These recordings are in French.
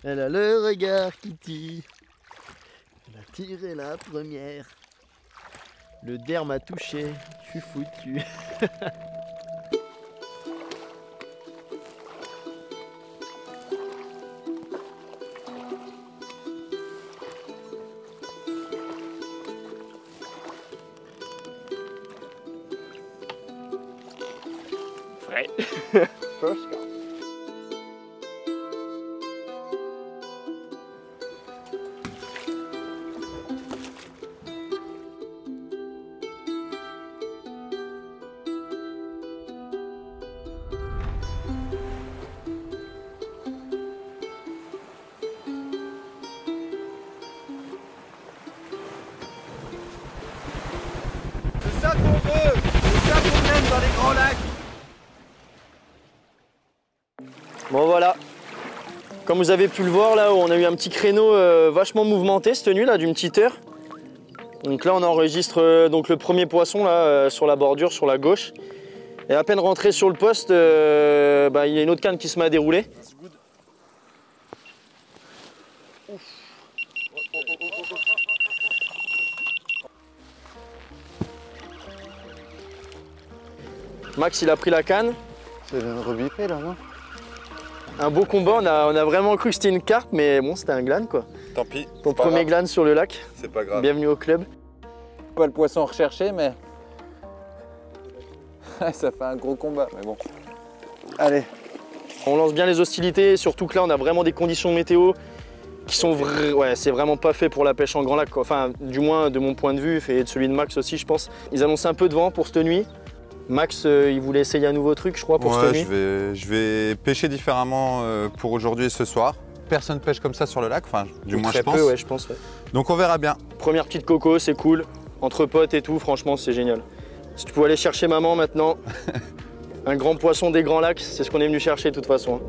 Elle a le regard qui tire. Elle a tiré la première. Le der m'a touché, je suis foutu. Frais. First go. C'est ça qu'on veut, c'est ça qu'on aime dans les grands lacs. Bon voilà, comme vous avez pu le voir là, on a eu un petit créneau vachement mouvementé cette nuit là, d'une petite heure. Donc là on enregistre donc le premier poisson là sur la bordure, sur la gauche. Et à peine rentré sur le poste, il y a une autre canne qui se met à dérouler. Max il a pris la canne. C'est une rebipée là, non? Un beau combat, on a vraiment cru que c'était une carpe, mais bon c'était un glane quoi. Tant pis. Ton premier glane sur le lac. C'est pas grave. Bienvenue au club. Pas le poisson recherché, mais ça fait un gros combat, mais bon. Allez. On lance bien les hostilités, surtout que là on a vraiment des conditions météo qui sont ouais, c'est vraiment pas fait pour la pêche en grand lac quoi. Enfin du moins de mon point de vue et de celui de Max aussi je pense. Ils annoncent un peu de vent pour cette nuit. Max il voulait essayer un nouveau truc je crois pour cette nuit. Je vais pêcher différemment pour aujourd'hui et ce soir. Personne pêche comme ça sur le lac, enfin du moins je pense. Très peu ouais je pense ouais. Donc on verra bien. Première petite coco, c'est cool. Entre potes et tout, franchement c'est génial. Si tu pouvais aller chercher maman maintenant, un grand poisson des grands lacs, c'est ce qu'on est venu chercher de toute façon.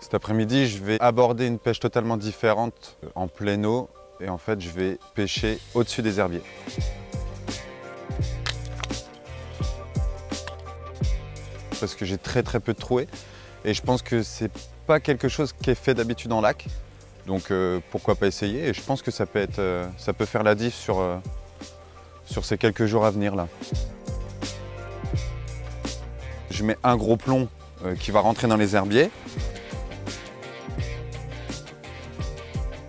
Cet après-midi, je vais aborder une pêche totalement différente en pleine eau et en fait, je vais pêcher au-dessus des herbiers. Parce que j'ai très peu de trouées et je pense que c'est pas quelque chose qui est fait d'habitude en lac. Donc pourquoi pas essayer et je pense que ça peut faire la diff sur ces quelques jours à venir là. Je mets un gros plomb qui va rentrer dans les herbiers.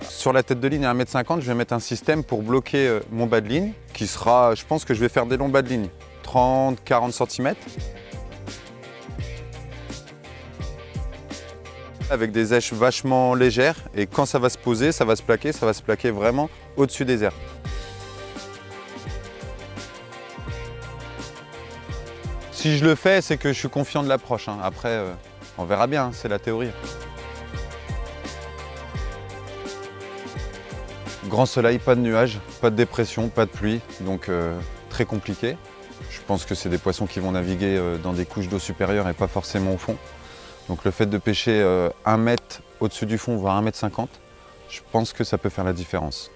Sur la tête de ligne à 1,50 m, je vais mettre un système pour bloquer mon bas de ligne qui sera, je pense que je vais faire des longs bas de ligne, 30-40 cm. Avec des èches vachement légères et quand ça va se poser, ça va se plaquer vraiment au-dessus des herbes. Si je le fais, c'est que je suis confiant de l'approche. Hein. Après, on verra bien, c'est la théorie. Grand soleil, pas de nuages, pas de dépression, pas de pluie, donc très compliqué. Je pense que c'est des poissons qui vont naviguer dans des couches d'eau supérieures et pas forcément au fond. Donc le fait de pêcher 1 mètre au-dessus du fond, voire 1,50 m, je pense que ça peut faire la différence.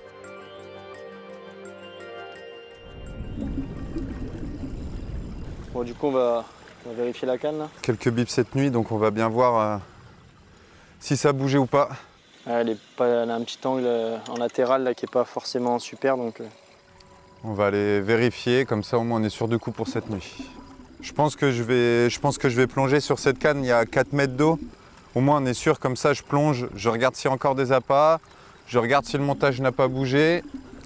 Bon du coup on va vérifier la canne là. Quelques bips cette nuit, donc on va bien voir si ça a bougé ou pas. Elle a un petit angle en latéral là qui n'est pas forcément super donc. On va aller vérifier, comme ça au moins on est sûr du coup pour cette nuit. Je pense que je vais plonger sur cette canne, il y a 4 mètres d'eau. Au moins on est sûr, comme ça je plonge, je regarde s'il y a encore des appâts, je regarde si le montage n'a pas bougé.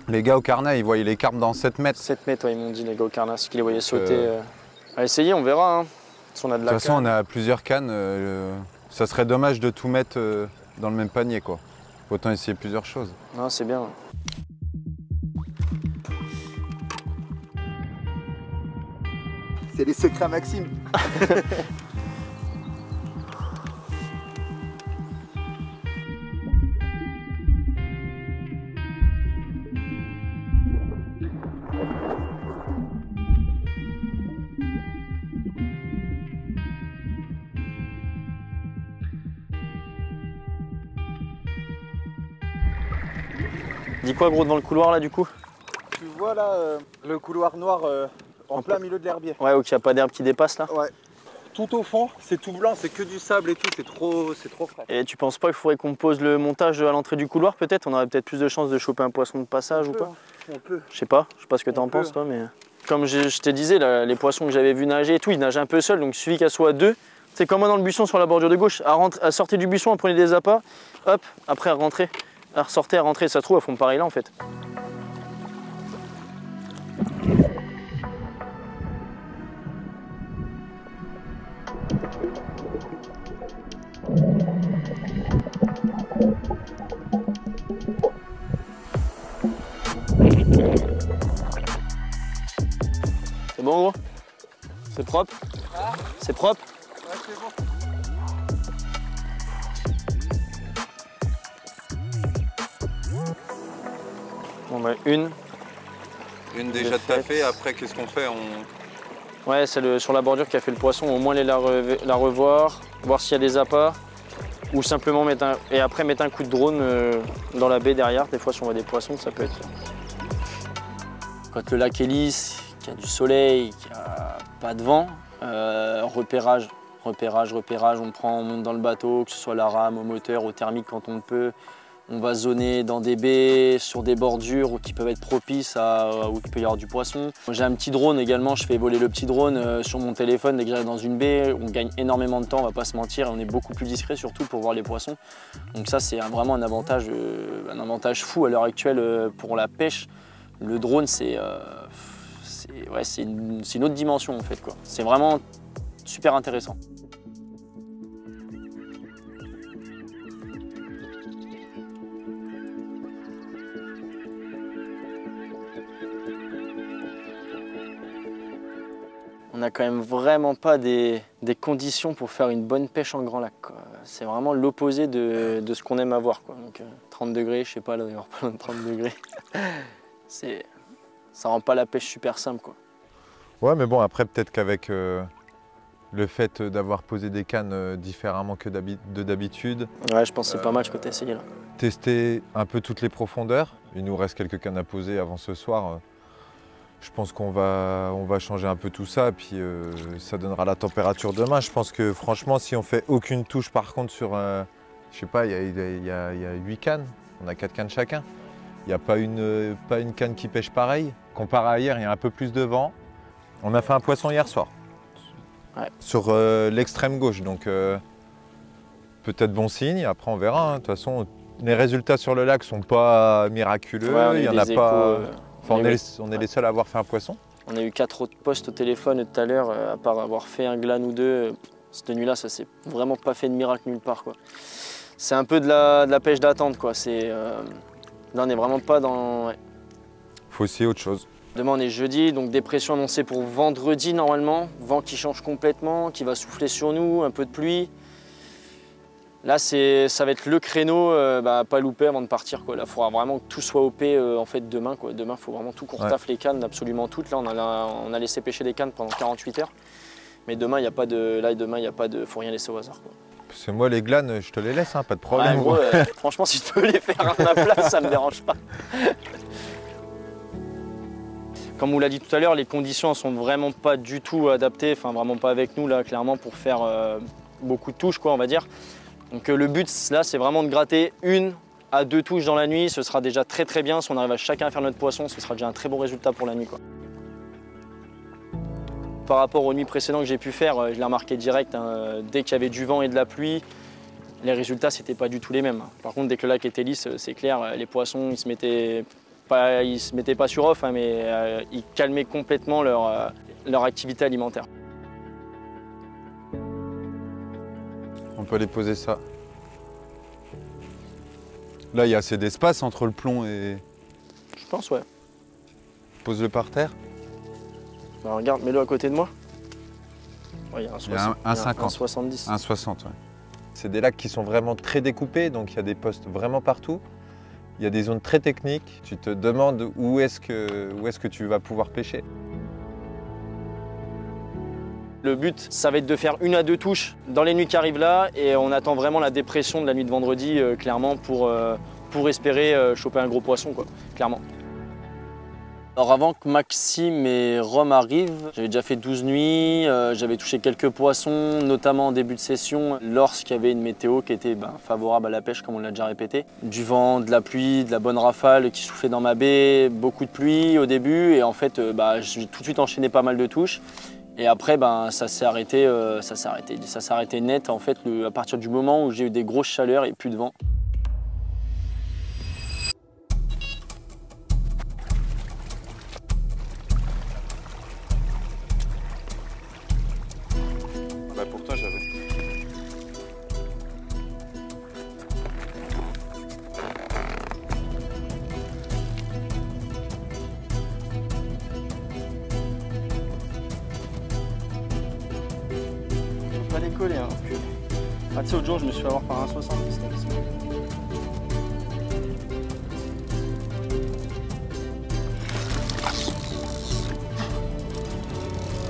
Les gars au carnet, ils voyaient les carpes dans 7 mètres. 7 mètres, ouais, ils m'ont dit les gars au carnet, qu'ils les voyaient sauter. À essayer, on verra. Hein. Si on a de la toute façon, on a plusieurs cannes, ça serait dommage de tout mettre dans le même panier, quoi. Autant essayer plusieurs choses. Non, c'est bien. C'est les secrets à Maxime. Dis quoi gros devant le couloir là du coup? Tu vois là, le couloir noir en plein milieu de l'herbier. Ouais, ok, il n'y a pas d'herbe qui dépasse là. Ouais. Tout au fond, c'est tout blanc, c'est que du sable et tout, c'est trop frais. Et tu penses pas qu'il faudrait qu'on pose le montage à l'entrée du couloir peut-être? On aurait peut-être plus de chances de choper un poisson de passage ou pas? On peut. Je sais pas ce que t'en penses toi, mais... Comme je te disais, là, les poissons que j'avais vu nager et tout, ils nagent un peu seuls, donc il suffit qu'elles soient deux. C'est comme moi dans le buisson sur la bordure de gauche, à sortir du buisson, à prendre des appâts, hop, après à rentrer, à ressortir, à rentrer, ça se trouve, elles font pareil là en fait. C'est bon gros? C'est propre? Ah. C'est propre? Ouais, c'est bon. Bon bah une. Une déjà de taffée, après qu'est-ce qu'on fait? Ouais, c'est sur la bordure qui a fait le poisson, au moins aller la revoir, voir s'il y a des appâts, ou simplement mettre un coup de drone dans la baie derrière. Des fois si on voit des poissons, ça peut être... Quand le lac est lisse, qu'il y a du soleil, qu'il n'y a pas de vent, repérage, on monte dans le bateau, que ce soit la rame, au moteur, au thermique quand on peut. On va zoner dans des baies, sur des bordures qui peuvent être propices où il peut y avoir du poisson. J'ai un petit drone également, je fais voler le petit drone sur mon téléphone dès que j'arrive dans une baie. On gagne énormément de temps, on va pas se mentir, et on est beaucoup plus discret surtout pour voir les poissons. Donc ça c'est vraiment un avantage fou à l'heure actuelle pour la pêche. Le drone c'est une autre dimension en fait, quoi. C'est vraiment super intéressant. On n'a quand même vraiment pas des conditions pour faire une bonne pêche en grand lac. C'est vraiment l'opposé de ce qu'on aime avoir, quoi. Donc 30 degrés, je sais pas, là il y aura pas loin de 30 degrés. Ça rend pas la pêche super simple, quoi. Ouais, mais bon, après peut-être qu'avec le fait d'avoir posé des cannes différemment que d'habitude. Ouais, je pense que c'est pas mal ce que tu as essayé là. Tester un peu toutes les profondeurs. Il nous reste quelques cannes à poser avant ce soir. Je pense qu'on va changer un peu tout ça, et puis ça donnera la température demain. Je pense que franchement, si on fait aucune touche par contre sur, je sais pas, il y a 8 cannes, on a 4 cannes chacun. Il n'y a pas une canne qui pêche pareil. Comparé à hier, il y a un peu plus de vent. On a fait un poisson hier soir, ouais, sur l'extrême gauche, donc peut-être bon signe. Après, on verra. De toute façon, les résultats sur le lac sont pas miraculeux. Ouais, il y en a pas. Enfin, on est ouais, les seuls à avoir fait un poisson. On a eu 4 autres postes au téléphone tout à l'heure, à part avoir fait un glane ou deux. Cette nuit-là, ça s'est vraiment pas fait de miracle nulle part, quoi. C'est un peu de la pêche d'attente, quoi. Là, on n'est vraiment pas dans... Ouais. Faut essayer autre chose. Demain, on est jeudi, donc dépression annoncée pour vendredi normalement. Vent qui change complètement, qui va souffler sur nous, un peu de pluie. Là, ça va être le créneau, pas louper avant de partir, quoi. Là, il faudra vraiment que tout soit OP en fait demain, quoi. Demain, il faut vraiment tout qu'on retaffe les cannes, absolument toutes. Là, on a laissé pêcher les cannes pendant 48 heures. Mais demain, il n'y a pas de... faut rien laisser au hasard, quoi. C'est moi, les glanes, je te les laisse, hein, pas de problème. Ouais, gros, franchement, si tu peux les faire à ma place, ça ne me dérange pas. Comme on l'a dit tout à l'heure, les conditions ne sont vraiment pas du tout adaptées, enfin vraiment pas avec nous, là, clairement, pour faire beaucoup de touches, quoi, on va dire. Donc le but, là, c'est vraiment de gratter 1 à 2 touches dans la nuit. Ce sera déjà très très bien. Si on arrive à chacun à faire notre poisson, ce sera déjà un très bon résultat pour la nuit, quoi. Par rapport aux nuits précédentes que j'ai pu faire, je l'ai remarqué direct, hein, dès qu'il y avait du vent et de la pluie, les résultats, c'était pas du tout les mêmes. Par contre, dès que le lac était lisse, c'est clair, les poissons, ils se mettaient pas sur off, hein, mais ils calmaient complètement leur activité alimentaire. On peut aller poser ça. Là, il y a assez d'espace entre le plomb et... Je pense, ouais. Pose-le par terre. Bah, regarde, mets-le à côté de moi. Ouais, il y a un 1,50. 1,70. 1,60, ouais. C'est des lacs qui sont vraiment très découpés, donc il y a des postes vraiment partout. Il y a des zones très techniques. Tu te demandes où est-ce que tu vas pouvoir pêcher. Le but, ça va être de faire 1 à 2 touches dans les nuits qui arrivent là, et on attend vraiment la dépression de la nuit de vendredi, clairement, pour pour espérer choper un gros poisson, quoi, clairement. Alors avant que Maxime et Rome arrivent, j'avais déjà fait 12 nuits, j'avais touché quelques poissons, notamment en début de session, lorsqu'il y avait une météo qui était favorable à la pêche, comme on l'a déjà répété. Du vent, de la pluie, de la bonne rafale qui soufflait dans ma baie, beaucoup de pluie au début, et en fait j'ai tout de suite enchaîné pas mal de touches. Et après, ça s'est arrêté net en fait à partir du moment où j'ai eu des grosses chaleurs et plus de vent. Bah pour toi j'avais. Pas décoller, hein. Ah, tu sais, l'autre jour, je me suis fait avoir par un 70.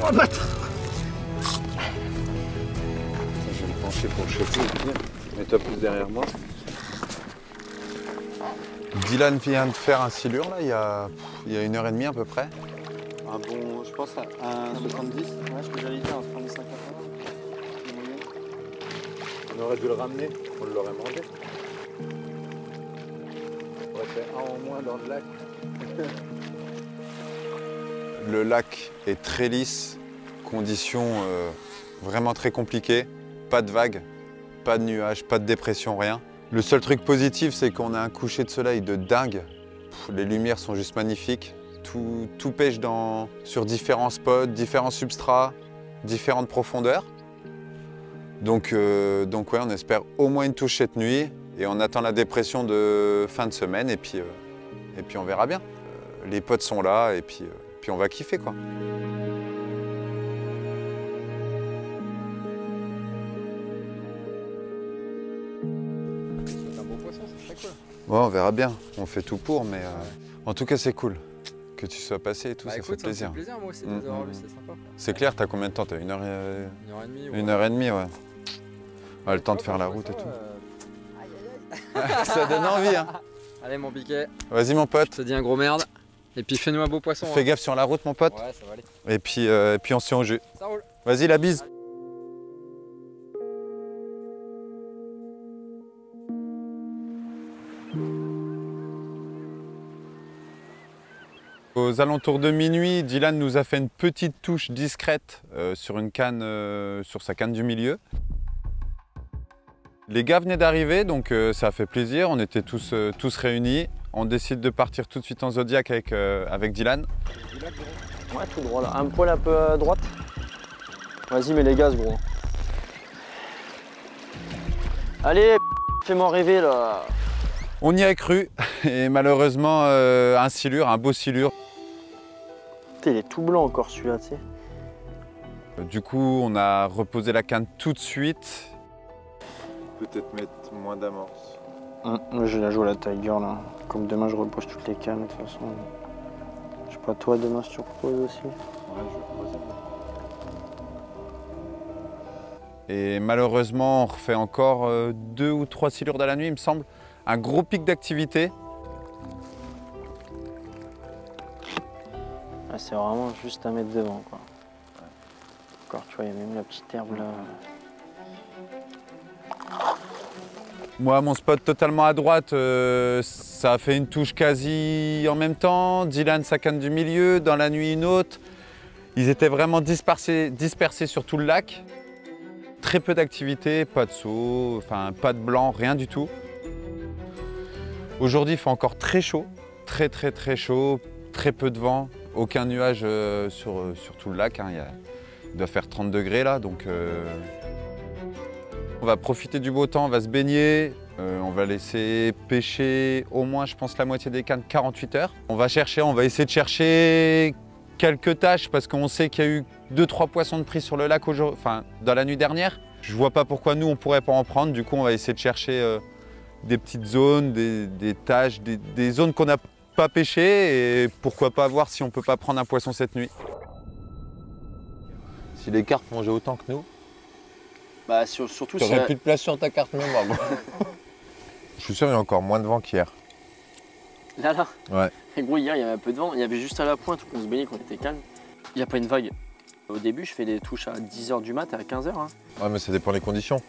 Oh, bâtard! Je vais me pencher pour le choper. Mets-toi plus derrière moi. Dylan vient de faire un silure là, il y a 1h30 à peu près. Un bon, je pense à 1,70. Ouais, ce que j'allais dire, un 75. On aurait dû le ramener, on l'aurait mangé. On aurait fait un en moins dans le lac. Le lac est très lisse, conditions vraiment très compliquées. Pas de vagues, pas de nuages, pas de dépression, rien. Le seul truc positif, c'est qu'on a un coucher de soleil de dingue. Les lumières sont juste magnifiques. Tout pêche sur différents spots, différents substrats, différentes profondeurs. Donc ouais, on espère au moins une touche cette nuit et on attend la dépression de fin de semaine et puis on verra bien. Les potes sont là et puis on va kiffer quoi. C'est un beau poisson, c'est très cool. Ouais, on verra bien, on fait tout pour, mais en tout cas c'est cool que tu sois passé et tout, ça Écoute, fait plaisir. Ça me fait plaisir moi aussi d'avoir vu, c'est sympa. C'est clair, t'as combien de temps? T'as 1 heure, 1h30. 1h30, ouais. Ouais, le temps de faire la route et tout. Ça donne envie, hein. Allez mon biquet, Vas-y mon je pote, te dis un gros merde. Et puis fais-nous un beau poisson. fais gaffe sur la route mon pote. Ouais, ça va aller. Et puis on se tient au jus. Ça roule. Vas-y la bise. Aux alentours de minuit, Dylan nous a fait une petite touche discrète sur sa canne du milieu. Les gars venaient d'arriver, donc ça a fait plaisir. On était tous réunis. On décide de partir tout de suite en Zodiac avec Dylan. Ouais, tout droit là. Un poil un peu à droite. Vas-y, mets les gaz, gros. Allez, fais-moi rêver là. On y a cru et malheureusement un beau silure. Putain, il est tout blanc encore celui-là, tu sais. Du coup, on a reposé la canne tout de suite. Peut-être mettre moins d'amorce. Je la joue à la Tiger là. Comme demain je repose toutes les cannes de toute façon. Je sais pas, toi demain si tu reposes aussi. Ouais, je vais reposer. Et malheureusement, on refait encore 2 ou 3 silures dans la nuit, il me semble. Un gros pic d'activité. Ah, c'est vraiment juste à mettre devant quoi. Encore, tu vois, il y a même la petite herbe là. Moi, mon spot totalement à droite, ça a fait une touche quasi en même temps. Dylan, sa canne du milieu, dans la nuit une autre. Ils étaient vraiment dispersés sur tout le lac. Très peu d'activité, pas de saut, enfin pas de blanc, rien du tout. Aujourd'hui, il fait encore très chaud, très chaud, très peu de vent, aucun nuage sur tout le lac. Hein. Il doit faire 30 degrés là, donc on va profiter du beau temps, on va se baigner, on va laisser pêcher au moins, je pense, la moitié des cannes 48 heures. On va essayer de chercher quelques tâches parce qu'on sait qu'il y a eu 2-3 poissons de prise sur le lac dans la nuit dernière. Je vois pas pourquoi nous on pourrait pas en prendre, du coup on va essayer de chercher des petites zones, des tâches, des zones qu'on n'a pas pêchées et pourquoi pas voir si on peut pas prendre un poisson cette nuit. Si les carpes mangeaient autant que nous, Bah surtout t'aurais plus de place sur ta carte mémoire. Je suis sûr qu'il y a encore moins de vent qu'hier. Là. Ouais. Et gros, hier, il y avait un peu de vent. Il y avait juste à la pointe où on se baignait, qu'on était calme. Il n'y a pas une vague. Au début, je fais des touches à 10h du mat, à 15h. Hein. Ouais, mais ça dépend des conditions.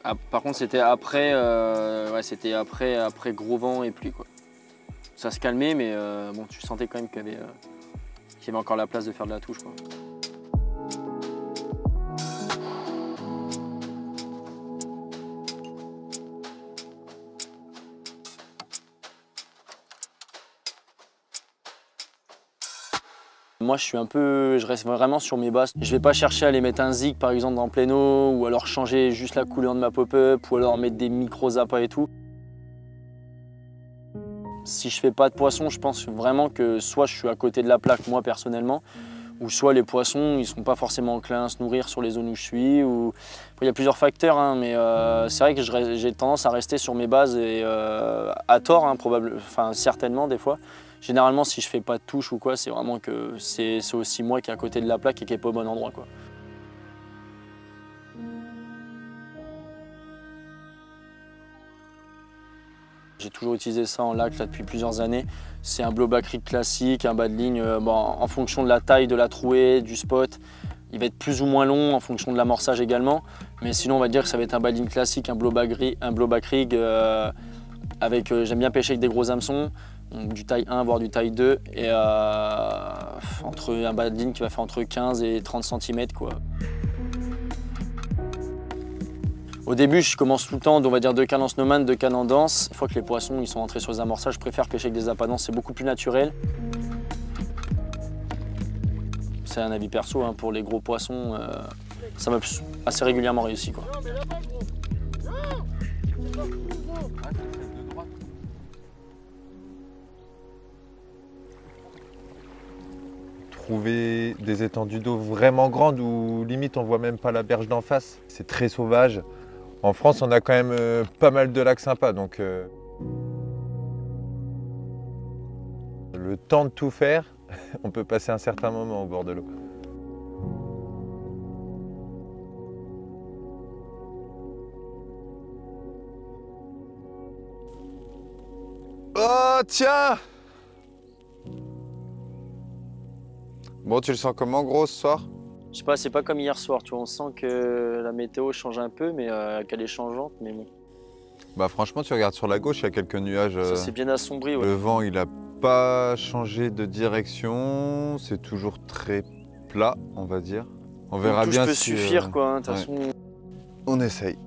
Ah, par contre, c'était après, après gros vent et pluie, quoi. Ça se calmait, mais bon, tu sentais quand même qu'il y avait encore la place de faire de la touche, quoi. Moi, je reste vraiment sur mes bases. Je vais pas chercher à aller mettre un zig par exemple dans plein eau, ou alors changer juste la couleur de ma pop-up, ou alors mettre des micros appâts et tout. Si je fais pas de poisson, je pense vraiment que soit je suis à côté de la plaque, moi personnellement, ou soit les poissons, ils sont pas forcément enclins à se nourrir sur les zones où je suis. Ou... Il y a plusieurs facteurs, hein, mais c'est vrai que j'ai tendance à rester sur mes bases, et à tort, hein, certainement des fois. Généralement, si je fais pas de touche ou quoi, c'est vraiment que c'est aussi moi qui est à côté de la plaque et qui est pas au bon endroit, quoi. J'ai toujours utilisé ça en lac là, depuis plusieurs années. C'est un blowback rig classique, un bas de ligne, en fonction de la taille de la trouée, du spot. Il va être plus ou moins long en fonction de l'amorçage également. Mais sinon, on va dire que ça va être un bas de ligne classique, un blowback rig avec, j'aime bien pêcher avec des gros hameçons. Donc du taille 1 voire du taille 2 et entre un bas de ligne qui va faire entre 15 et 30 cm, quoi. Au début, je commence tout le temps, on va dire 2 cannes en snowman, 2 cannes en danse. Une fois que les poissons ils sont entrés sur les amorçages, je préfère pêcher avec des appâts danse, c'est beaucoup plus naturel. C'est un avis perso, hein, pour les gros poissons, ça m'a assez régulièrement réussi, quoi. Trouver des étendues d'eau vraiment grandes où limite on voit même pas la berge d'en face, c'est très sauvage. En France, on a quand même pas mal de lacs sympas, donc le temps de tout faire, on peut passer un certain moment au bord de l'eau. Oh tiens! Bon, tu le sens comment, gros, ce soir? Je sais pas, c'est pas comme hier soir, tu vois, on sent que la météo change un peu, mais qu'elle est changeante, mais bon. Bah franchement, tu regardes sur la gauche, il y a quelques nuages. Ça s'est bien assombri, ouais. Le vent, il a pas changé de direction, c'est toujours très plat, on va dire. On verra bien peut si... suffire, quoi, hein, de toute façon. On essaye.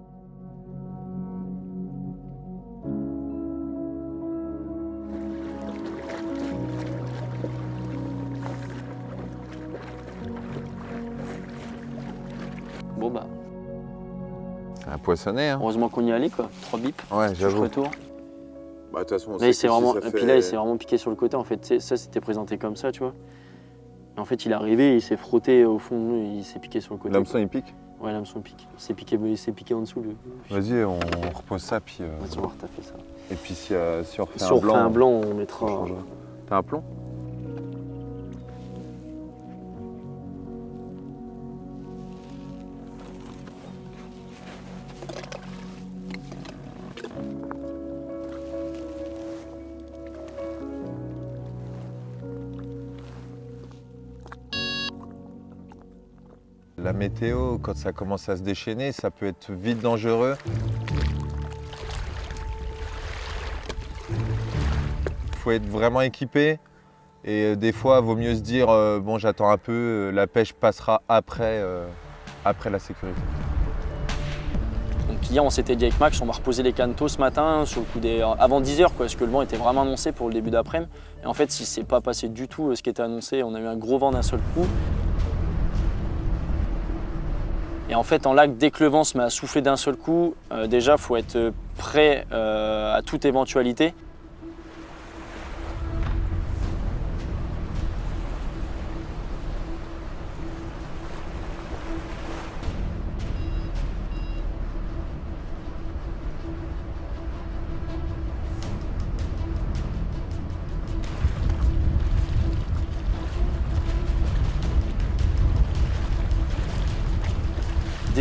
Bon bah, C'est un poissonnet, hein. heureusement qu'on y allait, quoi. 3 bips, Ouais, j'avoue. retour. Bah, de toute façon, on Là, sait il s'est que si vraiment... ça Et puis fait- là, il s'est vraiment piqué sur le côté, en fait. Tu sais, ça, c'était présenté comme ça, tu vois. Et en fait, il est arrivé, il s'est frotté au fond, il s'est piqué sur le côté. L'hameçon, il pique. Ouais, l'hameçon pique. Il s'est piqué en dessous. Vas-y, on repose ça, puis... On va retaffer ça. Et puis si on refait Si un on blanc... refait un blanc, on mettra... on changera. T'as un plomb? La météo, quand ça commence à se déchaîner, ça peut être vite dangereux. Il faut être vraiment équipé et des fois, il vaut mieux se dire bon, j'attends un peu, la pêche passera après la sécurité. Donc hier, on s'était dit avec Max, on va reposer les cannes tôt ce matin, sur le coup avant 10h, parce que le vent était vraiment annoncé pour le début d'après-midi. Et en fait, il ne s'est pas passé du tout ce qui était annoncé. On a eu un gros vent d'un seul coup. Et en fait, en lac, dès que le vent se met à souffler d'un seul coup, déjà, il faut être prêt à toute éventualité.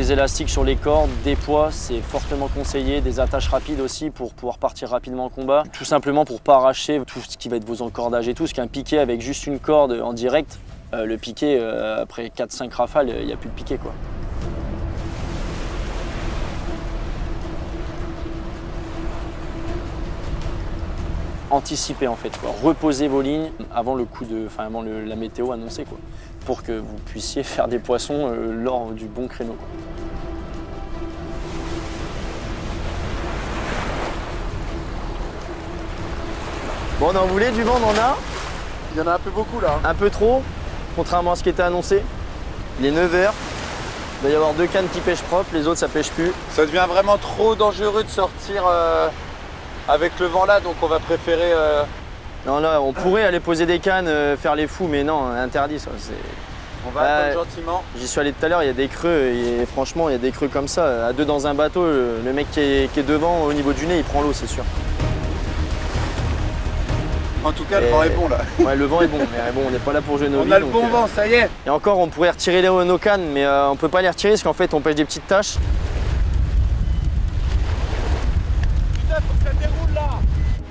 Des élastiques sur les cordes, des poids, c'est fortement conseillé, des attaches rapides aussi pour pouvoir partir rapidement en combat. Tout simplement pour pas arracher tout ce qui va être vos encordages et tout, parce qu'un piquet avec juste une corde en direct, le piquet, après 4-5 rafales, il n'y a plus de piquet quoi. Anticiper en fait, quoi. Reposer vos lignes avant le coup de, avant la météo annoncée quoi, pour que vous puissiez faire des poissons lors du bon créneau quoi. Bon, on en voulait du vent, on en a. Il y en a un peu beaucoup là. Un peu trop, contrairement à ce qui était annoncé. Il est 9 h. Il va y avoir 2 cannes qui pêchent propre, les autres ça pêche plus. Ça devient vraiment trop dangereux de sortir avec le vent là, donc on va préférer... Non, là, on pourrait aller poser des cannes, faire les fous, mais non, interdit ça. On va attendre gentiment. J'y suis allé tout à l'heure, il y a des creux, et franchement, il y a des creux comme ça. À 2 dans un bateau, le mec qui est devant, au niveau du nez, il prend l'eau, c'est sûr. En tout cas, le vent est bon là. Ouais, le vent est bon, mais bon, on n'est pas là pour jouer nos vies. On a le bon vent, ça y est. Et encore, on pourrait retirer nos cannes, mais on peut pas les retirer parce qu'en fait, on pêche des petites taches. Putain, faut que ça déroule là.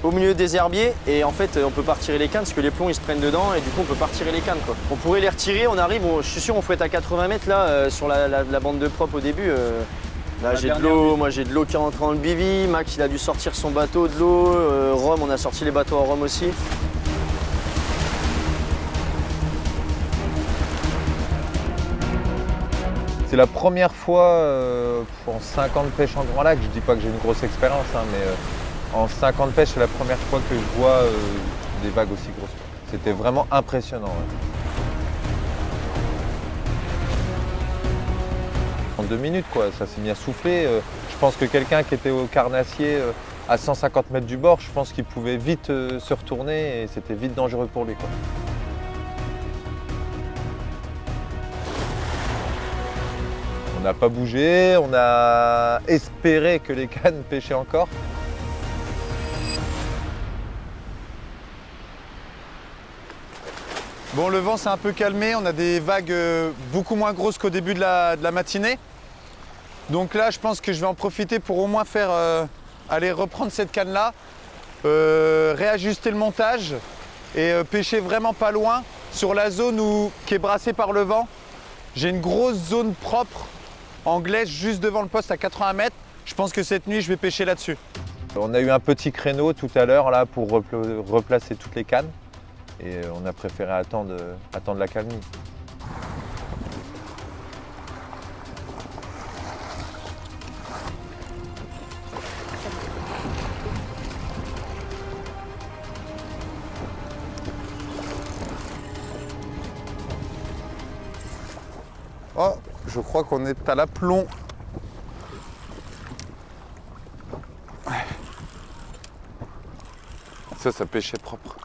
Au milieu des herbiers, et en fait, on peut pas retirer les cannes parce que les plombs ils se prennent dedans, et du coup, on peut pas retirer les cannes quoi. On pourrait les retirer, on arrive, je suis sûr, on fouette à 80 mètres là, sur la bande de prop au début. Là, j'ai de l'eau, moi j'ai de l'eau qui est rentrée dans le bivy, Max il a dû sortir son bateau de l'eau, Rome, on a sorti les bateaux à Rome aussi. C'est la première fois en 5 ans de pêche en Grand Lac, je dis pas que j'ai une grosse expérience, hein, mais en 5 ans de pêche, c'est la première fois que je vois des vagues aussi grosses. C'était vraiment impressionnant. Ouais. En 2 minutes, quoi, ça s'est mis à souffler. Je pense que quelqu'un qui était au carnassier à 150 mètres du bord, je pense qu'il pouvait vite se retourner et c'était vite dangereux pour lui, quoi. On n'a pas bougé, on a espéré que les cannes pêchaient encore. Bon, le vent s'est un peu calmé, on a des vagues beaucoup moins grosses qu'au début de la matinée. Donc là, je pense que je vais en profiter pour au moins faire aller reprendre cette canne-là, réajuster le montage et pêcher vraiment pas loin sur la zone qui est brassée par le vent. J'ai une grosse zone propre anglaise juste devant le poste à 80 mètres. Je pense que cette nuit, je vais pêcher là-dessus. On a eu un petit créneau tout à l'heure là pour replacer toutes les cannes et on a préféré attendre la calmie. Oh, je crois qu'on est à l'aplomb. Ça pêchait propre.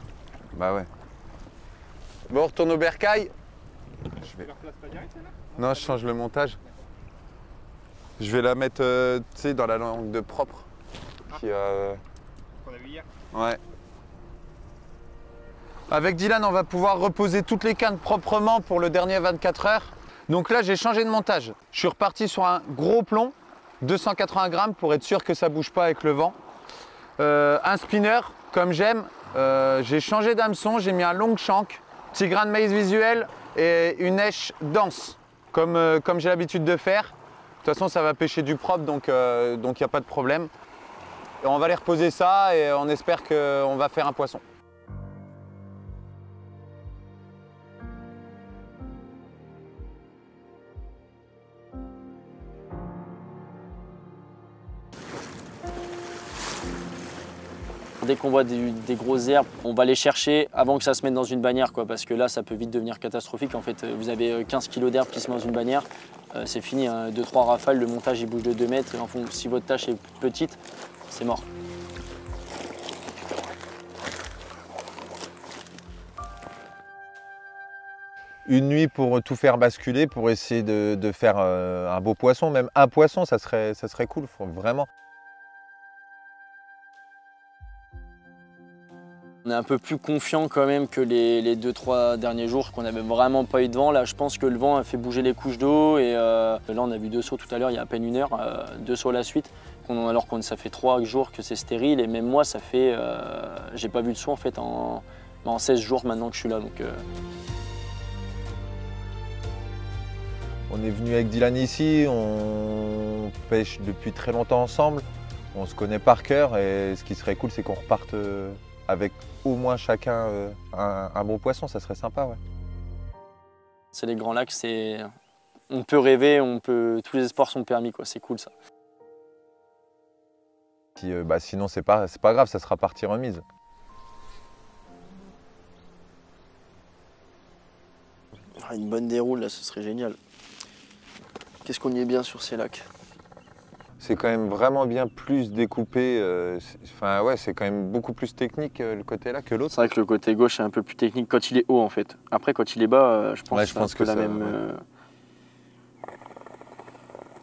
Bah ouais. Bon, on retourne au bercail. Non, je change le montage. Je vais la mettre, tu sais, dans la langue de propre. Qu'on a vu hier. Ouais. Avec Dylan, on va pouvoir reposer toutes les cannes proprement pour le dernier 24 heures. Donc là, j'ai changé de montage. Je suis reparti sur un gros plomb, 280 grammes, pour être sûr que ça ne bouge pas avec le vent. Un spinner, comme j'aime. J'ai changé d'hameçon, j'ai mis un long shank, petit grain de maïs visuel et une èche dense, comme j'ai l'habitude de faire. De toute façon, ça va pêcher du propre, donc il n'y a pas de problème. Et on va aller reposer ça et on espère qu'on va faire un poisson. Dès qu'on voit des grosses herbes, on va les chercher avant que ça se mette dans une bannière, quoi, parce que là, ça peut vite devenir catastrophique. En fait, vous avez 15 kg d'herbe qui se met dans une bannière, c'est fini, hein. 2-3 rafales, le montage il bouge de 2 mètres. Et si votre tâche est petite, c'est mort. Une nuit pour tout faire basculer, pour essayer de faire un beau poisson, même un poisson, ça serait cool, vraiment. On est un peu plus confiant quand même que les 2-3 derniers jours qu'on n'avait vraiment pas eu de vent. Là, je pense que le vent a fait bouger les couches d'eau. Et là, on a vu 2 sauts tout à l'heure, il y a à peine 1 heure, 2 sauts à la suite. Alors que ça fait 3 jours que c'est stérile. Et même moi, ça fait... j'ai pas vu de saut en fait en 16 jours maintenant que je suis là. Donc, On est venu avec Dylan ici, on pêche depuis très longtemps ensemble. On se connaît par cœur et ce qui serait cool, c'est qu'on reparte avec au moins chacun un bon poisson, ça serait sympa. Ouais. C'est les grands lacs, on peut rêver, tous les espoirs sont permis, quoi. C'est cool ça. Sinon, c'est pas grave, ça sera partie remise. Une bonne déroule là, ce serait génial. Qu'est-ce qu'on y est bien sur ces lacs? C'est quand même vraiment bien plus découpé. C'est quand même beaucoup plus technique le côté là que l'autre. C'est vrai que le côté gauche est un peu plus technique quand il est haut en fait. Après quand il est bas, je pense que c'est la même.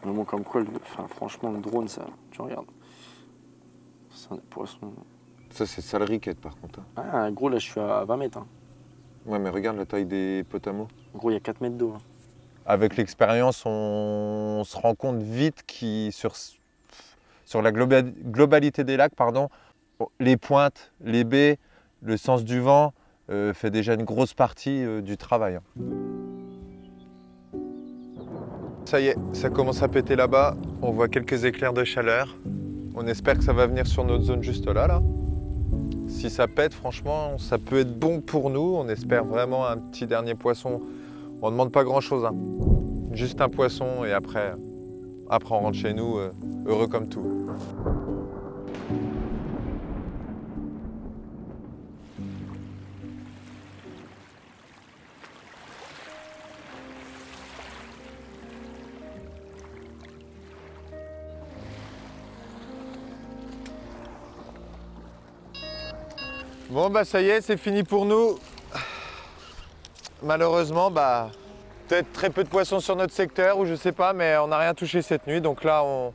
Vraiment comme quoi, franchement le drone ça, tu regardes. C'est un poisson. Ça c'est sale riquette par contre. Ah gros là je suis à 20 mètres. Hein. Ouais mais regarde la taille des potamos. Gros il y a 4 mètres d'eau. Hein. Avec l'expérience, on se rend compte vite sur la globalité des lacs, les pointes, les baies, le sens du vent fait déjà une grosse partie du travail. Ça y est, ça commence à péter là-bas. On voit quelques éclairs de chaleur. On espère que ça va venir sur notre zone juste là. Si ça pète, franchement, ça peut être bon pour nous. On espère vraiment un petit dernier poisson. On ne demande pas grand-chose, hein. Juste un poisson et après on rentre chez nous heureux comme tout. Bon bah ça y est, c'est fini pour nous. Malheureusement, peut-être très peu de poissons sur notre secteur ou je sais pas, mais on n'a rien touché cette nuit. Donc là, on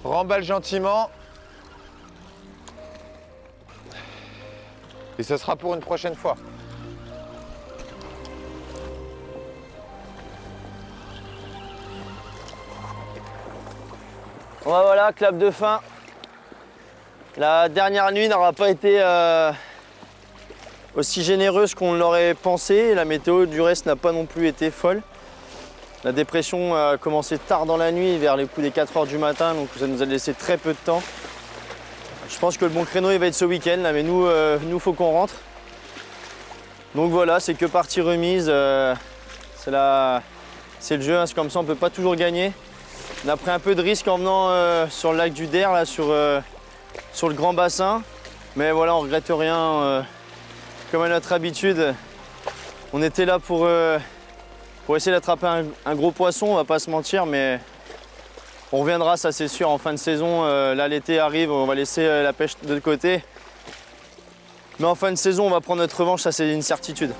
remballe gentiment. Et ça sera pour une prochaine fois. Bon bah voilà, clap de fin. La dernière nuit n'aura pas été aussi généreuse qu'on l'aurait pensé. La météo du reste n'a pas non plus été folle. La dépression a commencé tard dans la nuit, vers les coups des 4 h du matin, donc ça nous a laissé très peu de temps. Je pense que le bon créneau il va être ce week-end, mais nous faut qu'on rentre. Donc voilà, c'est que partie remise. C'est le jeu, hein, c'est comme ça, on ne peut pas toujours gagner. On a pris un peu de risque en venant sur le lac du Der, là, sur le grand bassin. Mais voilà, on ne regrette rien. Comme à notre habitude, on était là pour essayer d'attraper un gros poisson, on va pas se mentir, mais on reviendra, ça c'est sûr, en fin de saison. Là, l'été arrive, on va laisser la pêche de côté. Mais en fin de saison, on va prendre notre revanche, ça c'est une certitude.